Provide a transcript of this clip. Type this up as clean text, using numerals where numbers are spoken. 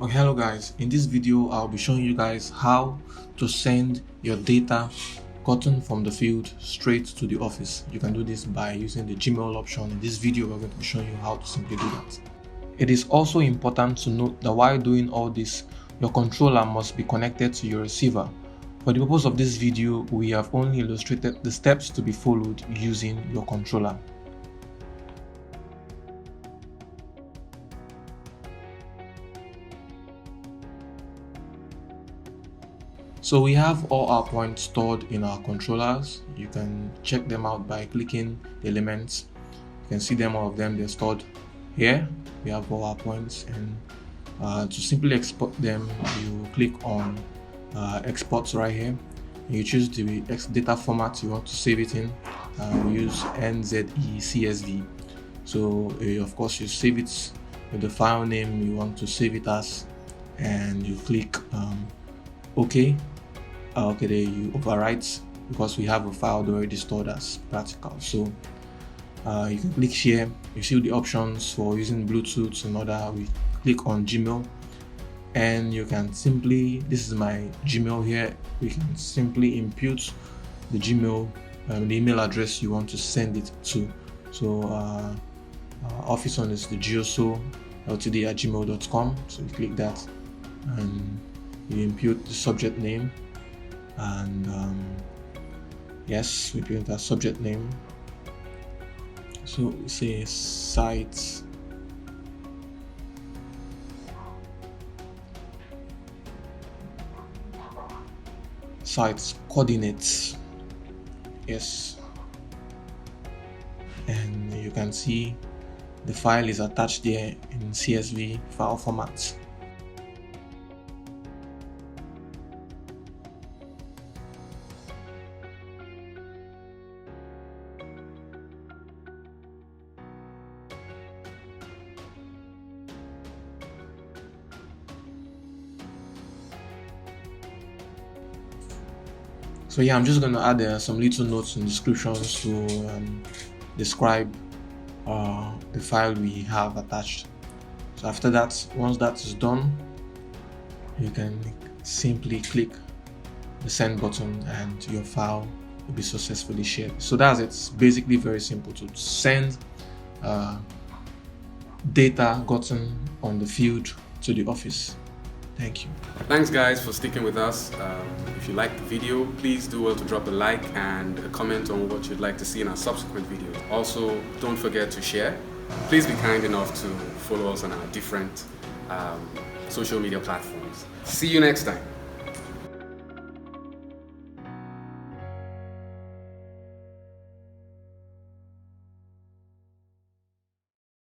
Okay, hello guys. In this video I'll be showing you guys how to send your data gotten from the field straight to the office. You can do this by using the Gmail option. In this video we're going to be showing you how to simply do that. It is also important to note that while doing all this, your controller must be connected to your receiver. For the purpose of this video, we have only illustrated the steps to be followed using your controller. So we have all our points stored in our controllers. You can check them out by clicking the elements. You can see them, all of them, they're stored here. We have all our points, and to simply export them, you click on exports right here. You choose the data format you want to save it in. We use NZE So of course you save it with the file name you want to save it as, and you click OK. Okay, there you overwrite because we have a file already stored as practical. So you can click share. You see the options for using Bluetooth and other. We click on Gmail, and you can simply, this is my Gmail here, we can simply input the Gmail, the email address you want to send it to. So office one is the geoso@gmail.com. So you click that and you input the subject name, and yes, we print our subject name. So we say site coordinates, yes, and you can see the file is attached there in CSV file format. So yeah, I'm just going to add some little notes and descriptions to describe the file we have attached. So after that, once that is done, you can simply click the send button and your file will be successfully shared. So that's it. It's basically very simple to send data gotten on the field to the office. Thank you. Thanks guys for sticking with us. If you liked the video, please do well to drop a like and a comment on what you'd like to see in our subsequent videos. Also, don't forget to share. Please be kind enough to follow us on our different social media platforms. See you next time.